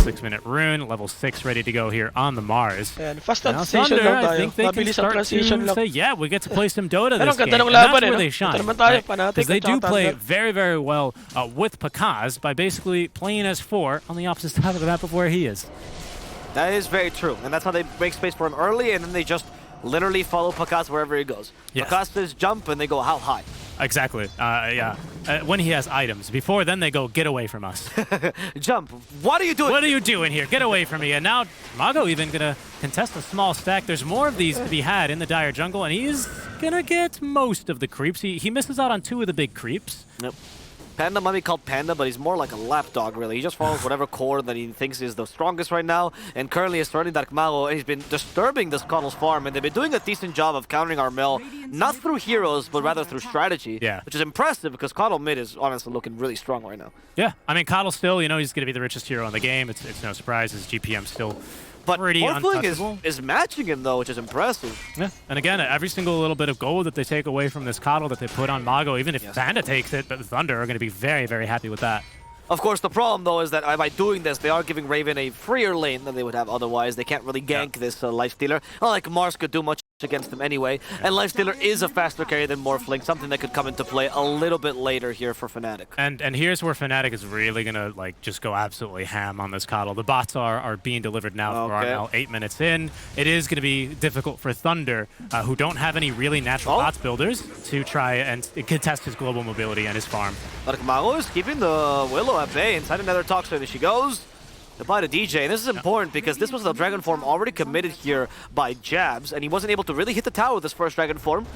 Six-minute rune, level 6 ready to go here on the Mars. And fast Now transition Thunder, lang I tayo. think they can Mabilis ang start transition to lang. say, yeah, we get to play some Dota Pero this ang game. ganda ng And laban, that's eh, where no? they shine. Ito naman tayo, Fnatic Because they at do saka play Thunder. very, very well with Pakaz by basically playing as 4 on the opposite side of the map of where he is. That is very true, and that's how they make space for him early, and then they just literally follow Pakaz wherever he goes. Yes. Pakaz says jump, and they go how high? Exactly. Yeah. When he has items. Before then, they go, get away from us. Jump. What are you doing? What are you doing here? Get away from me. And now Mago even going to contest a small stack. There's more of these to be had in the Dire jungle, and he's going to get most of the creeps. He misses out on 2 of the big creeps. Yep. Panda might be called Panda, but he's more like a lapdog, really. He just follows whatever core that he thinks is the strongest right now, and currently is starting Dark Mago, and he's been disturbing this Coddle's farm, and they've been doing a decent job of countering Armel, not through heroes, but rather through strategy, which is impressive because Coddle mid is honestly looking really strong right now. Yeah, I mean, Coddle still, you know, he's going to be the richest hero in the game. It's no surprise. His GPM still pretty untouchable. is matching him, though, which is impressive. Yeah, and again, every single little bit of gold that they take away from this Coddle that they put on Mago, even if Panda takes it, but Thunder are going to be very, very happy with that. Of course, the problem, though, is that by doing this, they are giving Raven a freer lane than they would have otherwise. They can't really gank this Lifestealer. Not like Mars could do much against him anyway. And Lifestealer is a faster carry than Morphling, something that could come into play a little bit later here for Fnatic. And here's where Fnatic is really going to like just go absolutely ham on this Coddle. The bots are being delivered now for now 8 minutes in. It is going to be difficult for Thunder, who don't have any really natural bots builders, to try and contest his global mobility and his farm. But Mago is keeping the Willow at bay inside another Toxin, and she goes. Goodbye to DJ, and this is important because this was the Dragon Form already committed here by Jabs, and he wasn't able to really hit the tower with this first Dragon Form.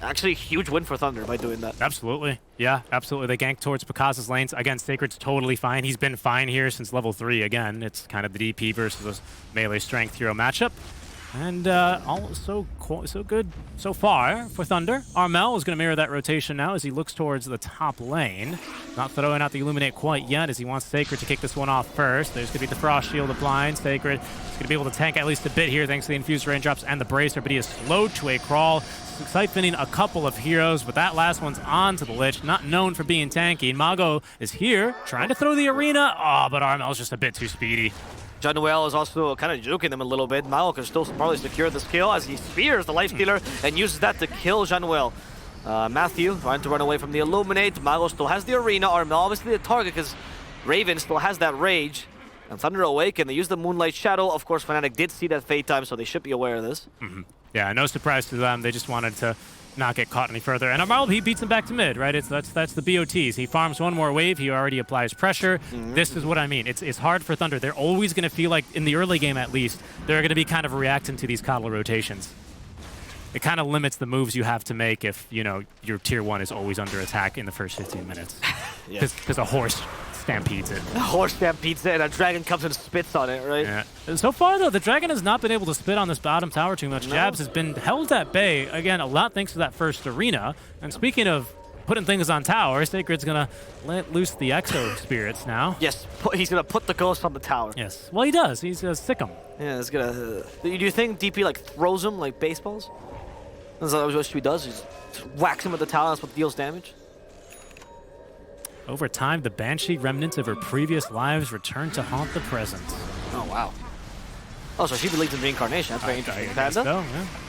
Actually, huge win for Thunder by doing that. Absolutely. Yeah, absolutely. They gank towards Pakaz's lanes. Again, Sacred's totally fine. He's been fine here since level 3. Again, it's kind of the DP versus a melee strength hero matchup. And all so good so far for Thunder. Armel is going to mirror that rotation now as he looks towards the top lane. Not throwing out the Illuminate quite yet as he wants Sacred to kick this one off first. There's going to be the Frost Shield of Blind. Sacred is going to be able to tank at least a bit here thanks to the Infused Raindrops and the Bracer, but he is slowed to a crawl. Siphoning a couple of heroes, but that last one's onto the Lich, not known for being tanky. Mago is here, trying to throw the arena. Oh, but Armel's just a bit too speedy. Januel is also kind of juking them a little bit. Mago can still probably secure this kill as he spears the Lifestealer and uses that to kill Januel. Matthew trying to run away from the Illuminate. Mago still has the arena. Armel obviously the target because Raven still has that rage. And Thunder awake and they use the Moonlight Shadow. Of course, Fnatic did see that Fate time, so they should be aware of this. Yeah, no surprise to them. They just wanted to not get caught any further. And Armel, he beats him back to mid, right? That's the BOTs. He farms one more wave. He already applies pressure. This is what I mean. It's hard for Thunder. They're always going to feel like, in the early game at least, they're going to be kind of reacting to these Coddle rotations. It kind of limits the moves you have to make if, you know, your tier 1 is always under attack in the first 15 minutes. Because a horse stampedes it. A horse stampedes it and a dragon comes and spits on it, right? Yeah. So far, though, the dragon has not been able to spit on this bottom tower too much. Jabs has been held at bay, again, a lot thanks to that first arena. And speaking of putting things on tower, Sacred's going to let loose the Exo Spirits now. Yes, he's going to put the ghost on the tower. Yes. Well, he does. He's a sick 'em. Yeah, it's going to... Do you think DP, like, throws him like baseballs? That's what he does. He just whacks him with the tower. That's what deals damage. Over time, the Banshee remnants of her previous lives return to haunt the present. Oh, wow. Oh, so she believes in reincarnation. That's very interesting. Panda. So,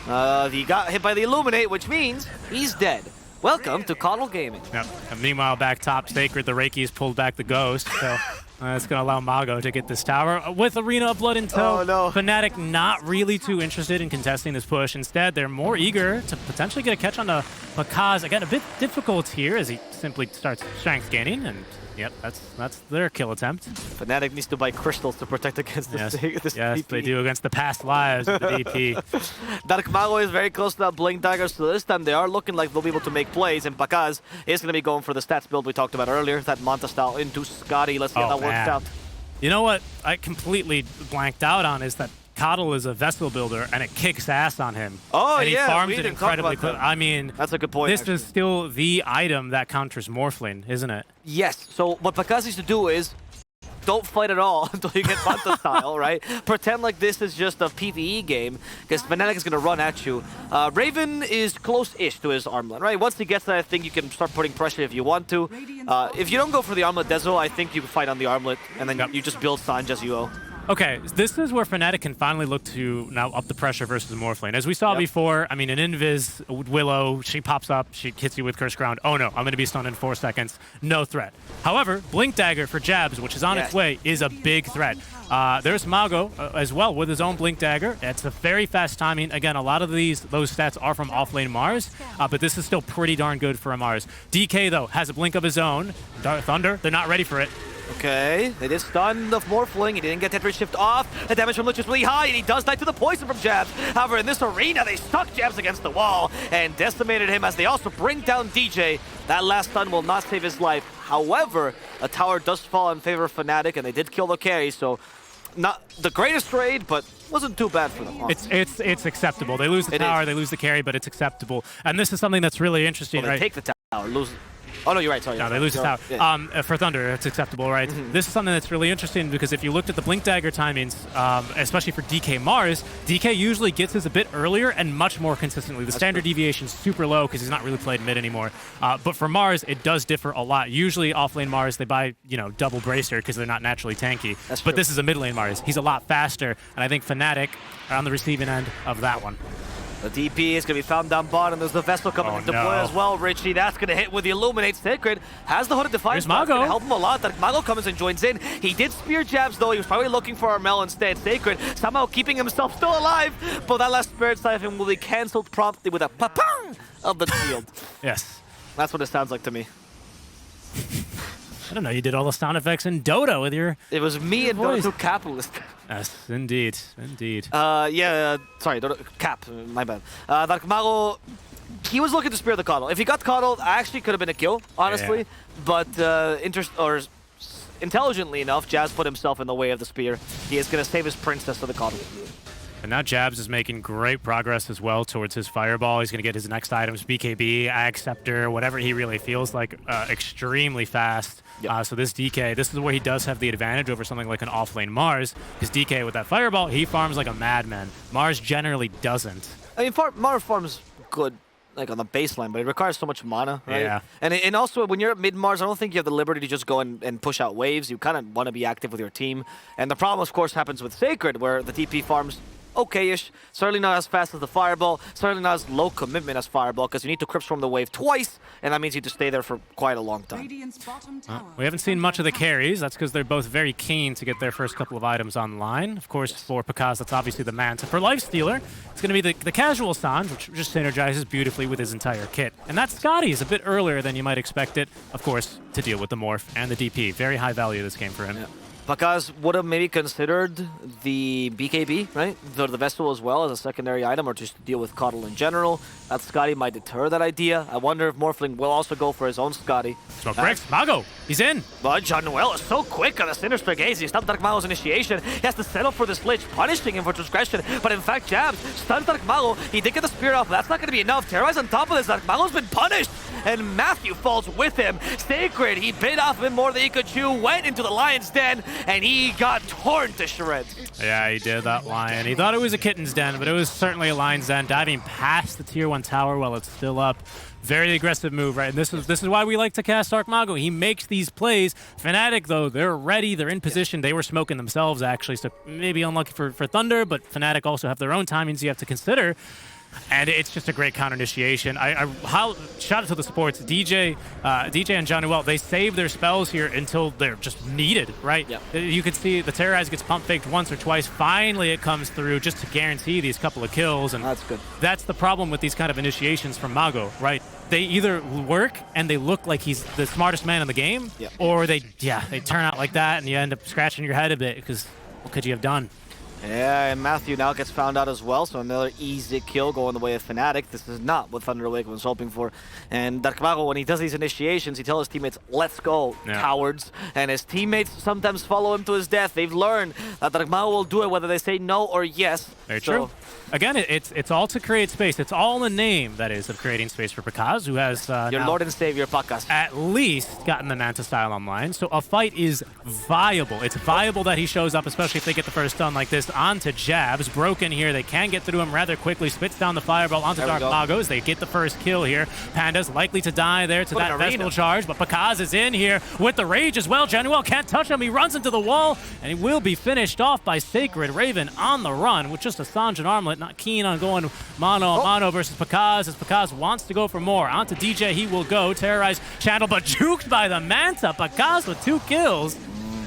yeah. He got hit by the Illuminate, which means he's dead. Welcome to Coddle Gaming. Yep. And meanwhile, back top, Sacred, the Reiki's pulled back the Ghost, so that's going to allow Mago to get this tower. With Arena of Blood in tow, Fnatic not really too interested in contesting this push. Instead, they're more eager to potentially get a catch on the Pakaz. Again, a bit difficult here as he simply starts strength gaining, and yep, that's their kill attempt. Fnatic needs to buy crystals to protect against this Yes, DP. they do against the past lives of the DP. Dark Mago is very close to that Blink Dagger, so this time they are looking like they'll be able to make plays, and Pakaz is going to be going for the stats build we talked about earlier, that Manta style into Scotty. Let's see how that works out. You know what I completely blanked out on is that Coddle is a vessel builder, and it kicks ass on him. Oh, and he farms it incredibly quick. I mean, that's a good point. This is still the item that counters Morphling, isn't it? Yes. So what Pakaz needs to do is don't fight at all until you get Manta style, right? Pretend like this is just a PvE game, because Fnatic is going to run at you. Raven is close-ish to his armlet, right? Once he gets that, I think you can start putting pressure if you want to. If you don't go for the armlet Dezo, I think you can fight on the armlet, and then you just build Sanj as you owe. Okay, this is where Fnatic can finally look to now up the pressure versus Morphlane. As we saw before, I mean, an Invis, Willow, she pops up, she hits you with Curse Ground. Oh no, I'm going to be stunned in 4 seconds. No threat. However, Blink Dagger for Jabs, which is on its way, is a big threat. There's Mago as well with his own Blink Dagger. It's a very fast timing. Again, a lot of those stats are from offlane Mars, but this is still pretty darn good for a Mars. DK, though, has a Blink of his own. Thunder, they're not ready for it. Okay, they did stun the Morphling. He didn't get Tetris Shift off. The damage from Lich is really high, and he does die to the poison from Jabs. However, in this arena, they stuck Jabs against the wall and decimated him as they also bring down DJ. That last stun will not save his life. However, a tower does fall in favor of Fnatic, and they did kill the carry, so not the greatest trade, but wasn't too bad for them. It's acceptable. They lose the tower, they lose the carry, but it's acceptable. And this is something that's really interesting, well, they take the tower, lose. Oh, no, you're right. Sorry. No, they lose the tower. Yeah. For Thunder, it's acceptable, right? This is something that's really interesting because if you looked at the Blink Dagger timings, especially for DK Mars, DK usually gets his a bit earlier and much more consistently. The standard deviation is super low because he's not really played mid anymore. But for Mars, it does differ a lot. Usually offlane Mars, they buy, double Bracer because they're not naturally tanky. But this is a mid lane Mars. He's a lot faster, and I think Fnatic are on the receiving end of that one. The DP is going to be found down bottom. There's the Vessel coming to deploy as well, Richie. That's going to hit with the Illuminate. Sacred has the Hooded Defiance. There's Mago. Going to help him a lot. That Mago comes and joins in. He did spear Jabs, though. He was probably looking for Armel instead. Sacred somehow keeping himself still alive. But that last Spirit Siphon will be cancelled promptly with a pa-pang of the shield. Yes. That's what it sounds like to me. I don't know, you did all the sound effects in Dota with your It was me and Dota Capitalist. Yes, indeed, indeed. Sorry, Cap, my bad. That Mago, he was looking to spear the Coddle. If he got Coddled, actually could have been a kill, honestly. But intelligently enough, Jazz put himself in the way of the spear. He is going to save his princess to the Coddle. And now Jabs is making great progress as well towards his Fireball. He's going to get his next items, BKB, Ag Scepter, whatever he really feels like, extremely fast. So this DK, this is where he does have the advantage over something like an offlane Mars, because DK with that Fireball, he farms like a madman. Mars generally doesn't. I mean, Mars farms good, like on the baseline, but it requires so much mana, right? Yeah. And also, when you're at mid-Mars, I don't think you have the liberty to just go and push out waves. You kind of want to be active with your team. And the problem, of course, happens with Sacred, where the TP farms okay-ish, certainly not as fast as the Fireball, certainly not as low commitment as Fireball, because you need to Crypt Storm the wave twice, and that means you need to stay there for quite a long time. We haven't seen much of the carries. That's because they're both very keen to get their first couple of items online. Of course, for Pakaz, that's obviously the Manta. For Lifestealer, it's going to be the casual Sanj, which just synergizes beautifully with his entire kit. And that Scotty is a bit earlier than you might expect it, of course, to deal with the Morph and the DP. Very high value this game for him. Yeah. Pakaz would have maybe considered the BKB, right? The Vessel as well as a secondary item, or just to deal with Coddle in general. That Scotty might deter that idea. I wonder if Morphling will also go for his own Scotty. Smoke breaks. Mago, he's in. But Januel is so quick on the Sinister Gaze. He stopped Dark Mago's initiation. He has to settle for this Lich, punishing him for transgression. But in fact, Jabs stunned Dark Mago. He did get the Spirit off, but that's not going to be enough. Terrorize on top of this. Dark Mago's been punished. And Matthew falls with him. Sacred, he bit off him more than he could chew, went into the Lion's Den, and he got torn to shreds. Yeah, he did, that Lion. He thought it was a Kitten's Den, but it was certainly a Lion's Den, diving past the Tier 1 tower while it's still up. Very aggressive move, right? And this is why we like to cast Dark Mago. He makes these plays. Fnatic, though, they're ready. They're in position. They were smoking themselves, actually, so maybe unlucky for Thunder, but Fnatic also have their own timings you have to consider. And it's just a great counter initiation. Shout out to the supports. DJ and Januel, they save their spells here until they're just needed, right? Yep. You can see the Terrorize gets pump faked once or twice. Finally, it comes through just to guarantee these couple of kills. And that's good. That's the problem with these kind of initiations from Mago, right? They either work and they look like he's the smartest man in the game, or they turn out like that and you end up scratching your head a bit because what could you have done? Yeah, and Matthew now gets found out as well, so another easy kill going the way of Fnatic. This is not what ThunderAwake was hoping for. And Darkmago, when he does these initiations, he tells his teammates, let's go, cowards. And his teammates sometimes follow him to his death. They've learned that Darkmago will do it whether they say no or yes. Very true. Again, it's all to create space. It's all in the name, that is, of creating space for Pakaz, who has your Lord and Savior, Pakaz. At least gotten the Manta style online. So a fight is viable. It's viable that he shows up, especially if they get the first stun like this. Onto Jabs. Broken here. They can get through him rather quickly. Spits down the fireball onto Darkmago as they get the first kill here. Panda's likely to die there to that Vestal charge, but Pakaz is in here with the rage as well. Januel can't touch him. He runs into the wall, and he will be finished off by Sacred. Raven on the run with just a Sange and Armlet. Not keen on going mano versus Pakaz, as Pakaz wants to go for more. Onto DJ he will go. Terrorize Channel, but juked by the Manta. Pakaz with 2 kills.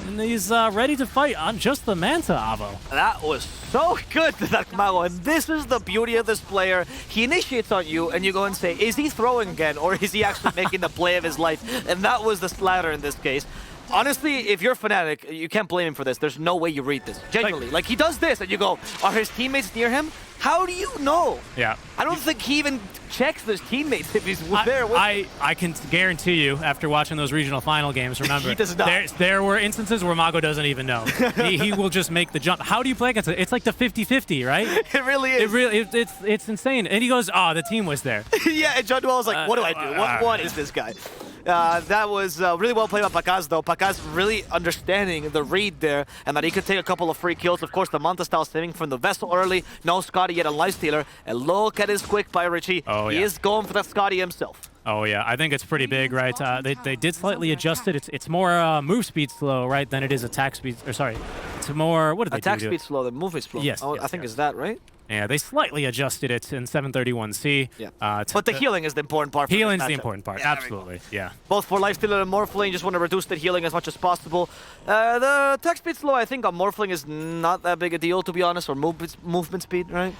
And he's ready to fight on just the Manta, Avo. That was so good to Darkmago, and this is the beauty of this player. He initiates on you, and you go and say, is he throwing again, or is he actually making the play of his life? And that was the slather in this case. Honestly, if you're Fnatic, you can't blame him for this. There's no way you read this. Genuinely. Like he does this, and you go, are his teammates near him? How do you know? Yeah. I don't think he even checks his teammates if he's there with him. I can guarantee you, after watching those regional final games, remember, he does not. There were instances where Mago doesn't even know. he will just make the jump. How do you play against it? It's like the 50-50, right? It really is. It's insane. And he goes, oh, the team was there. Yeah, and John was like, what do I do? What is this guy? That was really well played by Pakaz, though. Pakaz really understanding the read there, and that he could take a couple of free kills. Of course, the Manta style saving from the Vessel early. No Scotty yet on Lifestealer. And look at his quick by Richie. Oh, he is going for that Scotty himself. Oh, yeah. I think it's pretty big, right? They did slightly adjust it. It's more move speed slow, right, than it is attack speed. Or sorry, it's more, what did they do? Attack speed slow, than move speed slow. Yes. I think is that, right? Yeah, they slightly adjusted it in 731C. Yeah. But the healing is the important part. Healing's the important part, absolutely. Yeah. Both for Lifestealer and Morphling, just want to reduce the healing as much as possible. The attack speed slow, I think, on Morphling is not that big a deal, to be honest, or movement speed, right?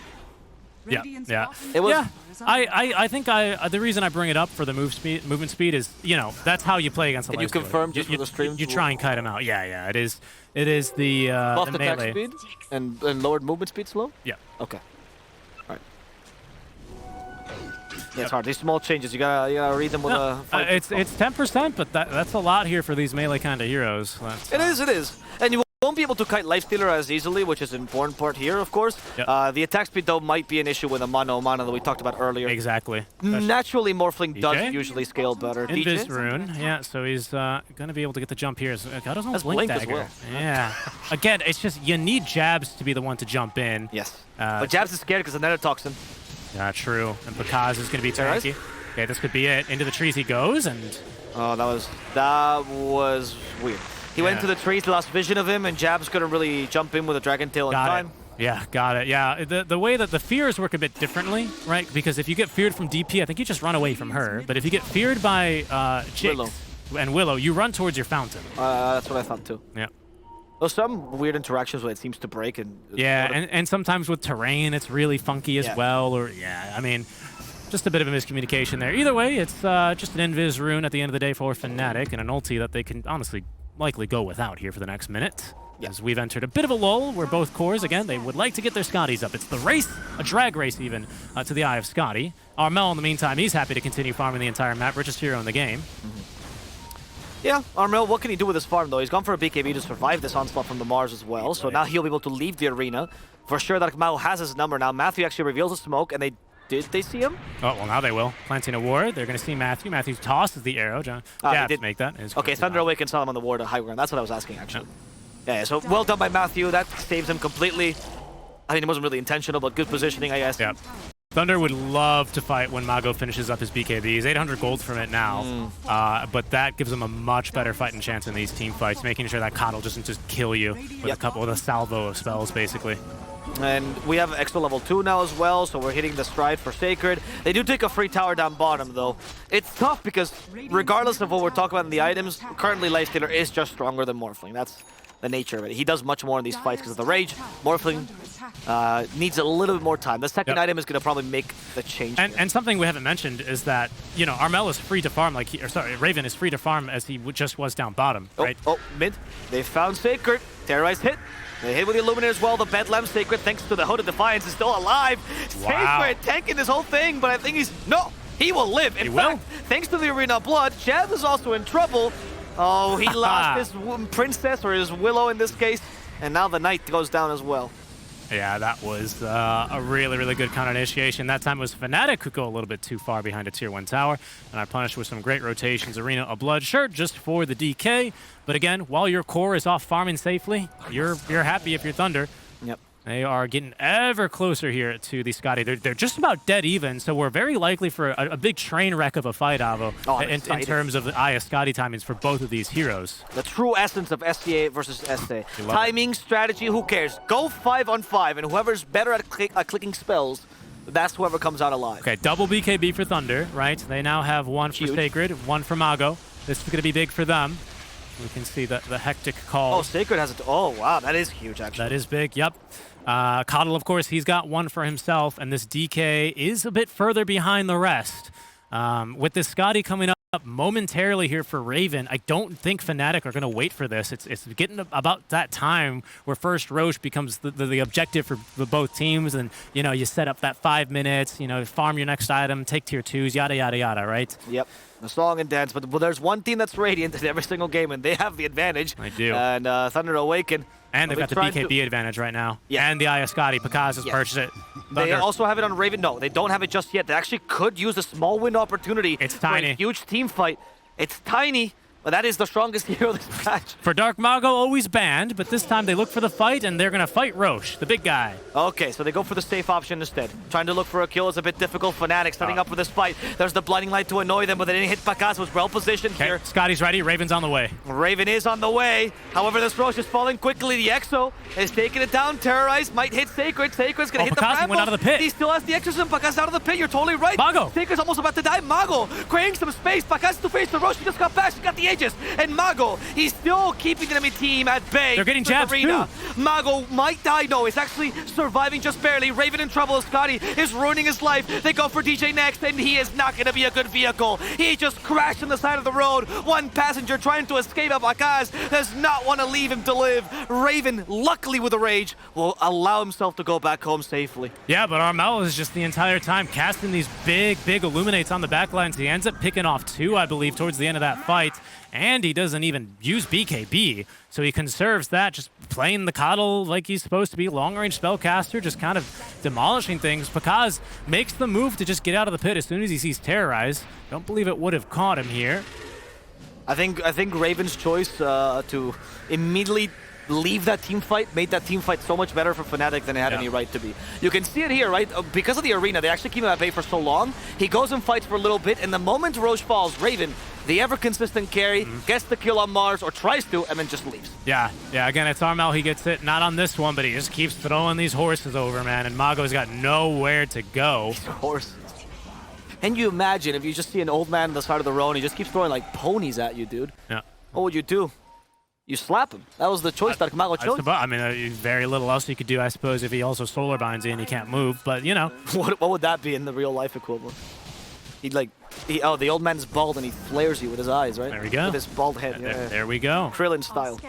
Yeah, yeah. It was. Yeah. I think the reason I bring it up for the movement speed is, you know, that's how you play against the Lifestealer. You confirm just for the stream? You try and kite him out. Yeah. It is the buffed the attack melee. speed and lowered movement speed slow? Yeah. Okay. All right. Yeah, it's hard. These small changes, you gotta read them with a. It's 10%, but that's a lot here for these melee kind of heroes. It is, and you won't be able to kite Lifestealer as easily, which is an important part here, of course. Yep. The attack speed, though, might be an issue with a mono that we talked about earlier. Exactly. Naturally, Morphling DJ? does usually scale better. Invis Rune, yeah, so he's going to be able to get the jump here. God doesn't That's blink as dagger. well. Yeah. Again, it's just you need Jabs to be the one to jump in. Yes. But Jabs is scared because of Nether Toxin. Yeah, true. And Pakaz is going to be tanky. Okay, this could be it. Into the trees he goes, and... Oh, that was weird. He went to the trees, lost vision of him, and Jabs couldn't really jump in with a Dragon Tail in time. Yeah, got it. Yeah, the way that the fears work a bit differently, right? Because if you get feared from DP, I think you just run away from her. But if you get feared by Jinx and Willow, you run towards your fountain. That's what I thought too. Yeah. There's some weird interactions where it seems to break. And sometimes with terrain, it's really funky as well. Or I mean, just a bit of a miscommunication there. Either way, it's just an Invis Rune at the end of the day for Fnatic, and an ulti that they can honestly likely go without here for the next minute. As we've entered a bit of a lull where both cores, again, they would like to get their Scotties up. It's the race, a drag race even, to the eye of Scotty. Armel, in the meantime, he's happy to continue farming the entire map. Richest hero in the game. Yeah, Armel, what can he do with his farm, though? He's gone for a BKB to survive this onslaught from the Mars as well, so now he'll be able to leave the arena. For sure, that Mao has his number now. Matthew actually reveals the smoke, and did they see him? Oh, well, now they will. Planting a ward. They're going to see Matthew. Matthew tosses the arrow. They did make that. Okay, ThunderAwake can sell him on the ward at high ground. That's what I was asking, actually. Yeah, so well done by Matthew. That saves him completely. I mean, it wasn't really intentional, but good positioning, I guess. Yeah. Thunder would love to fight when Mago finishes up his BKB. He's 800 gold from it now, but that gives him a much better fighting chance in these team fights, making sure that Coddle doesn't just kill you with a salvo of spells, basically. And we have extra level 2 now as well, so we're hitting the stride for Sacred. They do take a free tower down bottom, though. It's tough because regardless of what we're talking about in the items, currently Lifestealer is just stronger than Morphling. the nature of it. He does much more in these fights because of the rage. Morphling needs a little bit more time. The second item is going to probably make the change. And something we haven't mentioned is that, you know, Armel is free to farm Raven is free to farm as he just was down bottom, right? Oh, mid. They found Sacred. Terrorize hit. They hit with the Illuminator as well. The Bedlam Sacred, thanks to the Hood of Defiance, is still alive. Wow. Sacred tanking this whole thing, but I think he will live. In fact, thanks to the Arena Blood, Jazz is also in trouble. Oh, he lost his princess, or his Willow in this case, and now the Knight goes down as well. Yeah, that was a really, really good counter initiation. That time it was Fnatic who go a little bit too far behind a tier 1 tower, and I punished with some great rotations. Arena of Blood, sure, just for the DK, but again, while your core is off farming safely, you're happy if you're Thunder. Yep. They are getting ever closer here to the Scotty. They're just about dead even, so we're very likely for a big train wreck of a fight, Avo, in terms of the Aya Scotty timings for both of these heroes. The true essence of SCA versus SA. Timing, strategy, who cares? Go 5-on-5, and whoever's better at clicking spells, that's whoever comes out alive. Okay, double BKB for Thunder, right? They now have one for Sacred, one for Mago. This is going to be big for them. We can see the hectic call. Oh, Sacred has it. Oh, wow, that is huge, actually. That is big, yep. Coddle, of course, he's got one for himself, and this DK is a bit further behind the rest. With this Scotty coming up momentarily here for Raven, I don't think Fnatic are going to wait for this. It's getting about that time where first Roche becomes the objective for both teams, and, you know, you set up that 5 minutes, you know, farm your next item, take tier 2s, yada, yada, yada, right? Yep. The song and dance, but there's one team that's radiant in every single game, and they have the advantage. They do. And Thunder Awaken. And they've got the BKB advantage right now. Yeah. And the Aya Scotty. Pakaz has purchased it. Thunder. They also have it on Raven. No, they don't have it just yet. They actually could use a small window opportunity. It's tiny. For a huge team fight. It's tiny, but that is the strongest hero this match. For Dark Mago, always banned, but this time they look for the fight, and they're going to fight Roche, the big guy. Okay, so they go for the safe option instead. Trying to look for a kill is a bit difficult. Fnatic setting up for this fight. There's the Blinding Light to annoy them, but they didn't hit Pakaz. Was well positioned here. Scotty's ready. Raven's on the way. Raven is on the way. However, this Roche is falling quickly. The Exo is taking it down. Terrorize might hit Sacred. Sacred's going to hit the Bramble. Went out of the pit. He still has the Exorcism. Pakaz out of the pit. You're totally right. Mago. Sacred's almost about to die. Mago creating some space. Pakaz to face the Roche. He just got back. She got the Aegis. And Mago, he's still keeping the enemy team at bay. They're getting jabs too. Mago might die. No, he's actually surviving just barely. Raven in trouble. Scotty is ruining his life. They go for DJ next, and he is not going to be a good vehicle. He just crashed on the side of the road. One passenger trying to escape. Pakaz does not want to leave him to live. Raven, luckily with a rage, will allow himself to go back home safely. Yeah, but Armel is just the entire time casting these big illuminates on the backlines. He ends up picking off 2, I believe, towards the end of that fight. And he doesn't even use BKB, so he conserves that, just playing the Coddle like he's supposed to be, long-range spellcaster, just kind of demolishing things. Pakaz makes the move to just get out of the pit as soon as he sees Terrorize. Don't believe it would have caught him here. I think Raven's choice to immediately leave that team fight made that team fight so much better for Fnatic than it had any right to be. You can see it here, right? Because of the arena, they actually keep him at bay for so long. He goes and fights for a little bit, and the moment Roche falls, Raven, the ever-consistent carry, gets the kill on Mars, or tries to, and then just leaves. Yeah, again, it's Armel. He gets it, not on this one, but he just keeps throwing these horses over, man, and Mago's got nowhere to go. Horses. Can you imagine if you just see an old man on the side of the road and he just keeps throwing, like, ponies at you, dude? Yeah. What would you do? You slap him. That was the choice that Mago chose. I mean, very little else you could do, I suppose, if he also solar binds you and he can't move, but, you know. What would that be in the real-life equivalent? He'd like, oh, the old man's bald and he flares you with his eyes, right? There we go. With his bald head. There we go. Krillin style.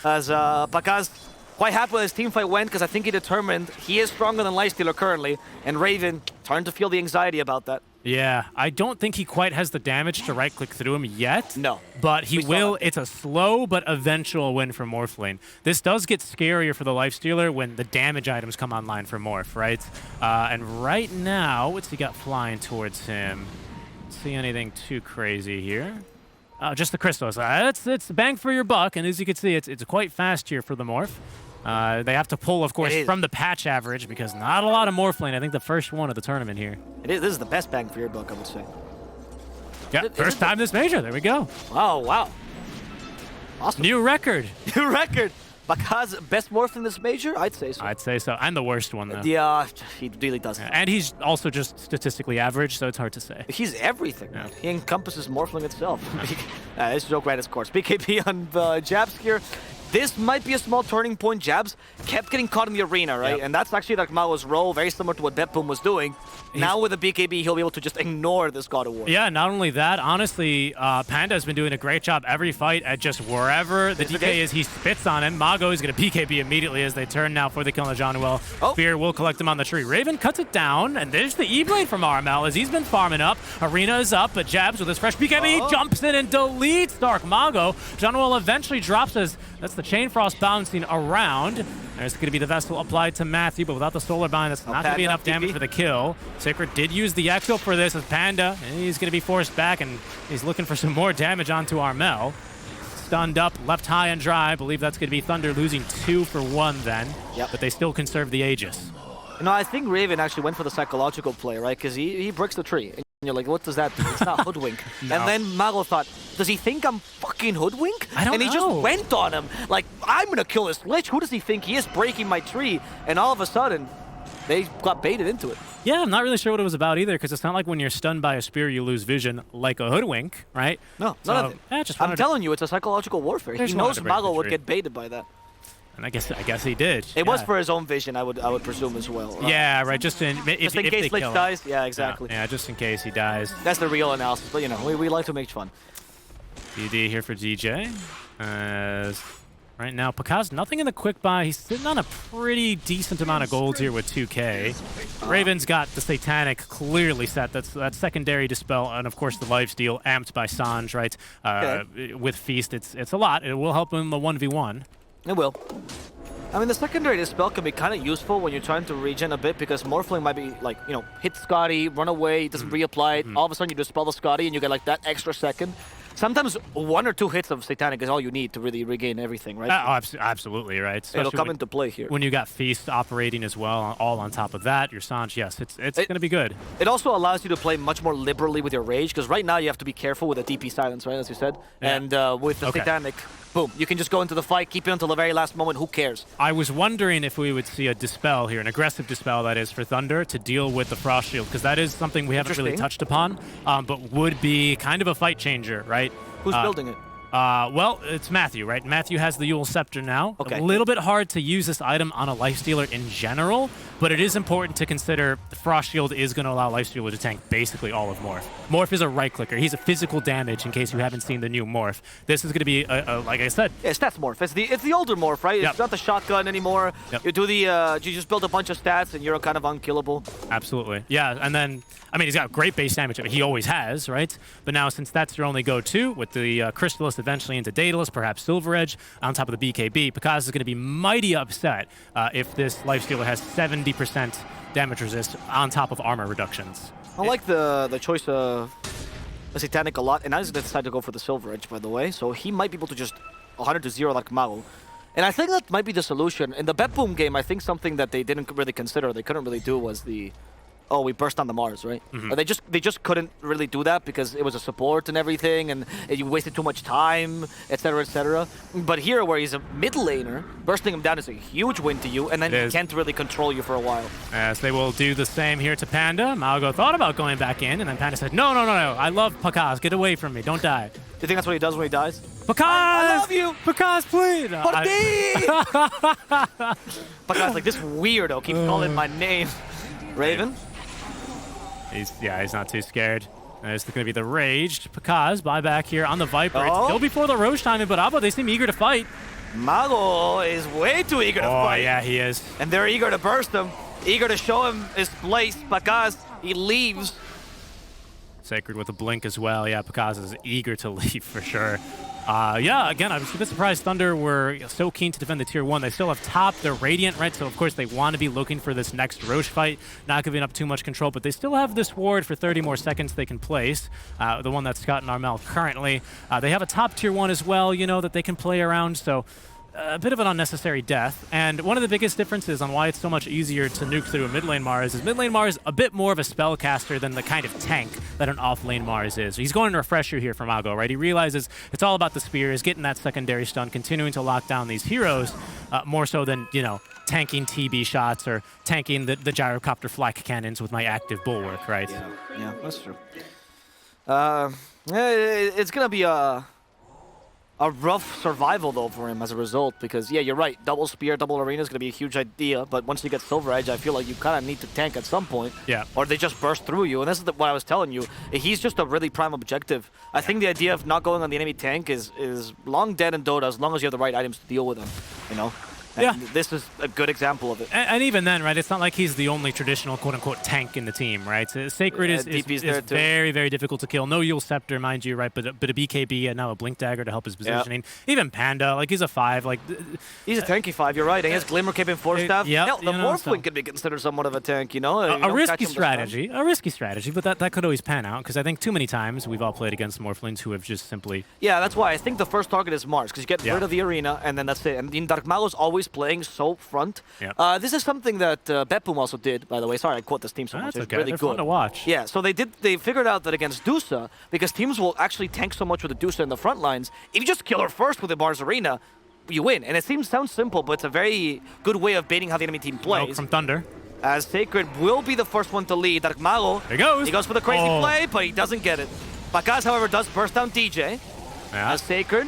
As Pakaz quite happy with his team fight went, because I think he determined he is stronger than Lifestealer currently, and Raven starting to feel the anxiety about that. Yeah, I don't think he quite has the damage to right-click through him yet. No. But he will. It's a slow but eventual win for Morphlane. This does get scarier for the Lifestealer when the damage items come online for Morph, right? And right now, what's he got flying towards him? Don't see anything too crazy here. Just the crystals. It's bang for your buck, and as you can see, it's quite fast here for the Morph. They have to pull, of course, from the patch average because not a lot of Morphlane. I think the first one of the tournament here. It is. This is the best bang for your buck, I would say. Yeah, first time this major. There we go. Oh, wow. Awesome. New record. New record. Pakaz, best Morph in this major? I'd say so. I'd say so. And the worst one, though. Yeah, he really does. Yeah, and he's also just statistically average, so it's hard to say. He's everything. Yeah. He encompasses Morphling itself. This joke ran its course. BKB on Jabs here. this might be a small turning point. Jabs kept getting caught in the arena, right? And that's actually like Mao's role, very similar to what BetBoom was doing. Now with the BKB, he'll be able to just ignore this God of War. Yeah, not only that, honestly, Panda has been doing a great job every fight at just wherever the DK is, he spits on him. Mago is going to BKB immediately as they turn now for the kill on John. Spear will collect him on the tree. Raven cuts it down, and there's the E-Blade from RML as he's been farming up. Arena is up, but Jabs with his fresh BKB jumps in and deletes Dark Mago. John eventually drops as that's the Chain Frost bouncing around. There's going to be the Vessel applied to Matthew, but without the Solar Bind, that's not going to be enough damage for the kill. Sacred did use the Echo for this as Panda, and he's going to be forced back, and he's looking for some more damage onto Armel. Stunned up, left high and dry. I believe that's going to be Thunder losing 2 for 1 then, but they still conserve the Aegis. No, I think Raven actually went for the psychological play, right? Because he bricks the tree. And you're like, what does that do? It's not hoodwink. No. And then Mago thought, does he think I'm fucking hoodwink? I don't know. And he just went on him. Like, I'm going to kill this Lich. Who does he think he is breaking my tree? And all of a sudden, they got baited into it. Yeah, I'm not really sure what it was about either, because it's not like when you're stunned by a spear, you lose vision like a hoodwink, right? No, none of it. I'm telling you, it's a psychological warfare. He knows Mago would get baited by that. And I guess he did. It was for his own vision, I would presume as well. Right? Yeah, right. Just in case Lich dies. Yeah, exactly. Yeah, just in case he dies. That's the real analysis. But you know, we like to make fun. DD here for DJ. Right now, Pakaz, nothing in the quick buy. He's sitting on a pretty decent amount of gold here with 2K. Raven's got the Satanic clearly set. That's that secondary dispel, and of course the lifesteal amped by Sanj, right? With Feast, it's a lot. It will help him in the 1v1. It will. I mean, the secondary dispel can be kind of useful when you're trying to regen a bit, because Morphling might be like, you know, hit Scotty, run away, he doesn't reapply it. All of a sudden you dispel the Scotty and you get like that extra second. Sometimes 1 or 2 hits of Satanic is all you need to really regain everything, right? Absolutely, right. Especially it'll come into play here. When you got Feast operating as well, all on top of that, your Sanj, yes, it's going to be good. It also allows you to play much more liberally with your Rage, because right now you have to be careful with the DP silence, right, as you said? Yeah. And with the Satanic, boom, you can just go into the fight, keep it until the very last moment, who cares? I was wondering if we would see a Dispel here, an aggressive Dispel, that is, for Thunder, to deal with the Frost Shield, because that is something we haven't really touched upon, but would be kind of a fight changer, right? Who's building it? Well, it's Matthew, right? Matthew has the Yule Scepter now. A little bit hard to use this item on a Lifestealer in general, but it is important to consider the Frost Shield is going to allow Lifestealer to tank basically all of Morph. Morph is a right-clicker. He's a physical damage, in case you haven't seen the new Morph. This is going to be, like I said... Yeah, stats Morph. It's the older Morph, right? It's not the shotgun anymore. You do the... you just build a bunch of stats, and you're kind of unkillable. Absolutely. Yeah, and then... I mean, he's got great base damage. I mean, he always has, right? But now, since that's your only go-to, with the Crystallis eventually into Daedalus, perhaps Silver Edge, on top of the BKB, Pakaz is going to be mighty upset if this Lifestealer has 70% damage resist on top of armor reductions. I like the choice of the Satanic a lot, and I just decided to go for the Silver Edge, by the way, so he might be able to just 100-0 like Mao. And I think that might be the solution. In the BetBoom game, I think something that they didn't really consider, they couldn't really do, was the... Oh, we burst on the Mars, right? Or they just couldn't really do that because it was a support and everything, and you wasted too much time, etc., etc. But here, where he's a mid laner, bursting him down is a huge win to you, and then he can't really control you for a while. As they will do the same here to Panda. Mago thought about going back in, and then Panda said, no, I love Pakaz. Get away from me. Don't die. Do you think that's what he does when he dies? Pakaz! I love you! Pakaz, please! Pakaz, like, this weirdo keeps calling my name. Raven? He's not too scared. There's going to be the Raged. Pakaz, buyback here on the Viper. It's still before the Roche timing, but Abo, they seem eager to fight. Mago is way too eager to fight. Oh, yeah, he is. And they're eager to burst him, eager to show him his place. Pakaz, he leaves. Sacred with a blink as well. Yeah, Pakaz is eager to leave for sure. Yeah, again, I was a bit surprised Thunder were so keen to defend the Tier 1. They still have top, they're Radiant, right? So, of course, they want to be looking for this next Roche fight, not giving up too much control, but they still have this ward for 30 more seconds they can place, the one that's Scott and Armel currently. They have a top Tier 1 as well, you know, that they can play around, so a bit of an unnecessary death. And one of the biggest differences on why it's so much easier to nuke through a mid lane Mars is mid lane Mars a bit more of a spellcaster than the kind of tank that an off lane Mars is. He's going to refresher here from Mago, right? He realizes it's all about the spears, getting that secondary stun, continuing to lock down these heroes, more so than, you know, tanking TB shots or tanking the gyrocopter flak cannons with my active bulwark, right? Yeah, that's true. It's going to be a a rough survival, though, for him as a result. Because, yeah, you're right. Double spear, double arena is going to be a huge idea. But once you get Silver Edge, I feel like you kind of need to tank at some point. Yeah. Or they just burst through you. And this is what I was telling you. He's just a really prime objective. I think the idea of not going on the enemy tank is long dead in Dota as long as you have the right items to deal with them, you know? And this is a good example of it. And even then, right, it's not like he's the only traditional quote-unquote tank in the team, right? So Sacred is very, very difficult to kill. No Yule Scepter, mind you, right, but a BKB and now a Blink Dagger to help his positioning. Even Panda, like, he's a 5. Like, he's a tanky 5, you're right. And he has Glimmer Cape and Force Staff. Yep, the Morphling could be considered somewhat of a tank, you know? A risky strategy, but that could always pan out, because I think too many times we've all played against Morphlings who have just simply... Yeah, that's why I think the first target is Mars, because you get rid of the arena, and then that's it. And Dark Mago's always playing so front. Yep. This is something that Bepum also did, by the way. Sorry, I quote this team so much. That's it's okay. really They're good. fun to watch. Yeah, so they figured out that against Dusa, because teams will actually tank so much with the Dusa in the front lines, if you just kill her first with the Mars arena, you win. And it sounds simple, but it's a very good way of baiting how the enemy team plays. From Thunder. As Sacred will be the first one to lead. Dark Mago. There he goes. He goes for the crazy play, but he doesn't get it. Bakaz, however, does burst down DJ. Yeah. As Sacred.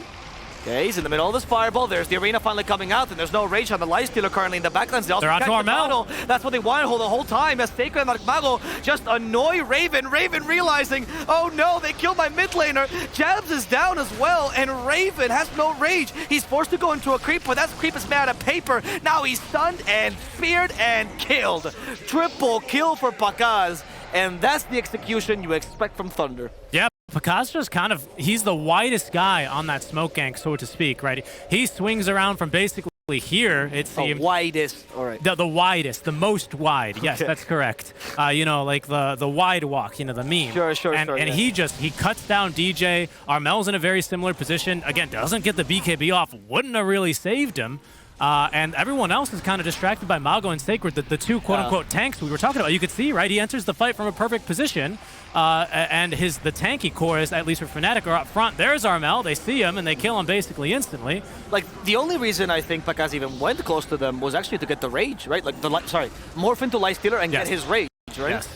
Okay, he's in the middle of this fireball. There's the arena finally coming out, and there's no rage on the Lifestealer currently in the backlands. They're on to Armel. That's what they wanted the whole time. As Sacred and Dark Mago just annoy Raven. Raven realizing, oh no, they killed my mid laner. Jabs is down as well, and Raven has no rage. He's forced to go into a creep, but that creep is made out of paper. Now he's stunned and feared and killed. Triple kill for Bakaz, and that's the execution you expect from Thunder. Yeah. Bakaz just kind of, he's the widest guy on that smoke gank, so to speak, right? He swings around from basically here, it seems. The widest, all right. The widest, the most wide, yes, that's correct. You know, like the wide walk, you know, the meme. Sure, And he cuts down DJ. Armel's in a very similar position. Again, doesn't get the BKB off, wouldn't have really saved him. And everyone else is kind of distracted by Mago and Sacred, the two quote-unquote tanks we were talking about. You could see, right, he enters the fight from a perfect position, and the tanky cores, at least for Fnatic, are up front. There's Armel, they see him, and they kill him basically instantly. Like, the only reason I think Bakaz even went close to them was actually to get the rage, right? Like, morph into Lifestealer and get his rage, right? Yes.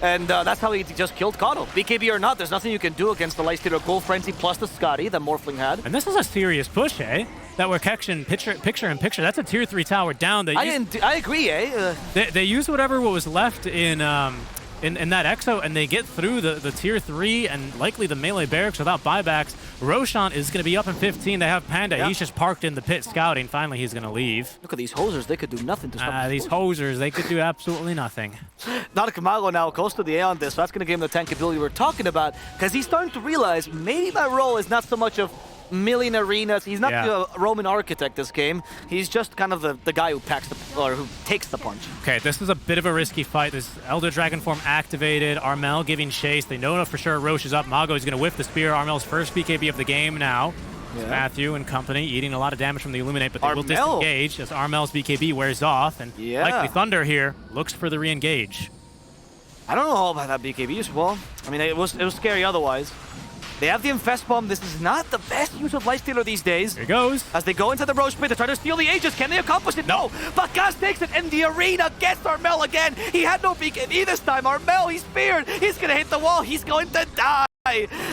And that's how he just killed Kato. BKB or not, there's nothing you can do against the Lifestealer Gold Frenzy plus the Scotty that Morphling had. And this is a serious push, eh? That we're catching picture in picture. That's a tier 3 tower down. I agree, eh? They use whatever was left in that Exo, and they get through the tier 3 and likely the melee barracks without buybacks. Roshan is going to be up in 15. They have Panda. Yeah. He's just parked in the pit scouting. Finally, he's going to leave. Look at these hosers. They could do nothing to stop these hosers. They could do absolutely nothing. Dark Mago now goes to the A on this, so that's going to give him the tank ability we were talking about, because he's starting to realize maybe my role is not so much of milling arenas. He's not the Roman architect this game. He's just kind of the guy who who takes the punch. Okay, this is a bit of a risky fight. This Elder Dragon form activated. Armel giving chase. They know for sure Roche is up. Mago is going to whiff the spear. Armel's first BKB of the game now. Yeah. Matthew and company eating a lot of damage from the Illuminate, but they will disengage as Armel's BKB wears off. And likely Thunder here looks for the re-engage. I don't know all about that BKB. Well, I mean, it was scary otherwise. They have the Infest Bomb. This is not the best use of Lifestealer these days. Here goes. As they go into the Roche pit, they're trying to steal the Aegis. Can they accomplish it? No. Bakaz takes it, and the arena gets Armel again. He had no BKB this time. Armel, he's feared. He's going to hit the wall. He's going to die.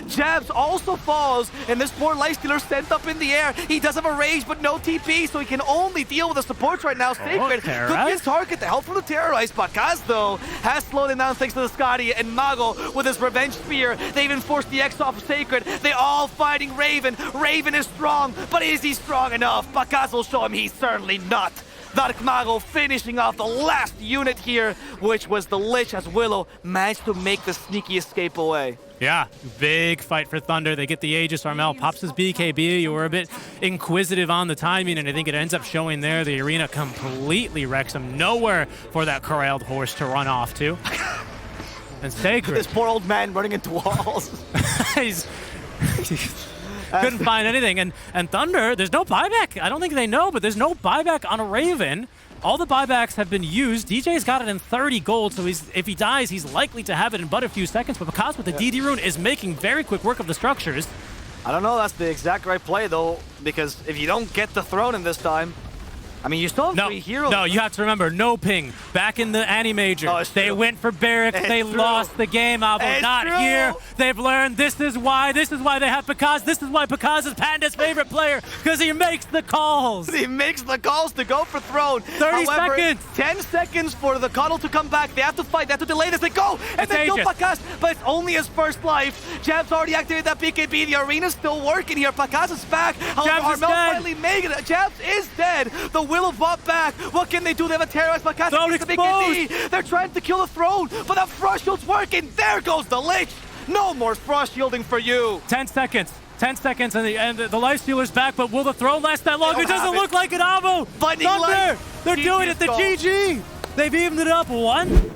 Jabs also falls, and this poor Lifestealer sent up in the air. He does have a rage, but no TP, so he can only deal with the supports right now. Sacred could be his target. The help from the Terrorize. Bakaz, though, has slowed him down thanks to the Scotty, and Mago with his revenge spear. They even forced the X off of Sacred. They all fighting Raven. Raven is strong, but is he strong enough? Bakaz will show him he's certainly not. Dark Mago finishing off the last unit here, which was the Lich, as Willow managed to make the sneaky escape away. Yeah, big fight for Thunder. They get the Aegis. Armel pops his BKB. You were a bit inquisitive on the timing, and I think it ends up showing there. The arena completely wrecks him. Nowhere for that corralled horse to run off to. And Sacred. This poor old man running into walls. he's couldn't find anything. And Thunder, there's no buyback. I don't think they know, but there's no buyback on a Raven. All the buybacks have been used. DJ's got it in 30 gold, so if he dies, he's likely to have it in but a few seconds. But Bakaz with the DD rune is making very quick work of the structures. I don't know, that's the exact right play, though, because if you don't get the throne in this time, I mean, you still have No, 3 heroes. no, you have to remember, no ping. Back in the Annie Major, Oh, it's they true. went for Barrack, It's they true. lost the game, Avo. It's Not true. here. They've learned this is why they have Pakaz. This is why Pakaz is Panda's favorite player, because he makes the calls. He makes the calls to go for throne. 30 However, seconds. 10 seconds for the Cuddle to come back. They have to fight. They have to delay this. They go. And It's they kill Aegis. Pakaz. But it's only his first life. Jab's already activated that BKB. The arena's still working here. Pakaz is back. However, Jabs is Armel dead. finally making it. Jabs is dead. The Willow bought back. What can they do? They have a terrorist. Pakaz Throne gets the exposed. BKB. They're trying to kill the throne. But the frost shield's working. There goes the Lich. No more frost shielding for you. 10 seconds. 10 seconds and the life stealer's back, but will the throne last that long? They It don't doesn't have look like it, Avo. Binding Thunder. light. They're doing it. The GG's GG. They've evened it up 1.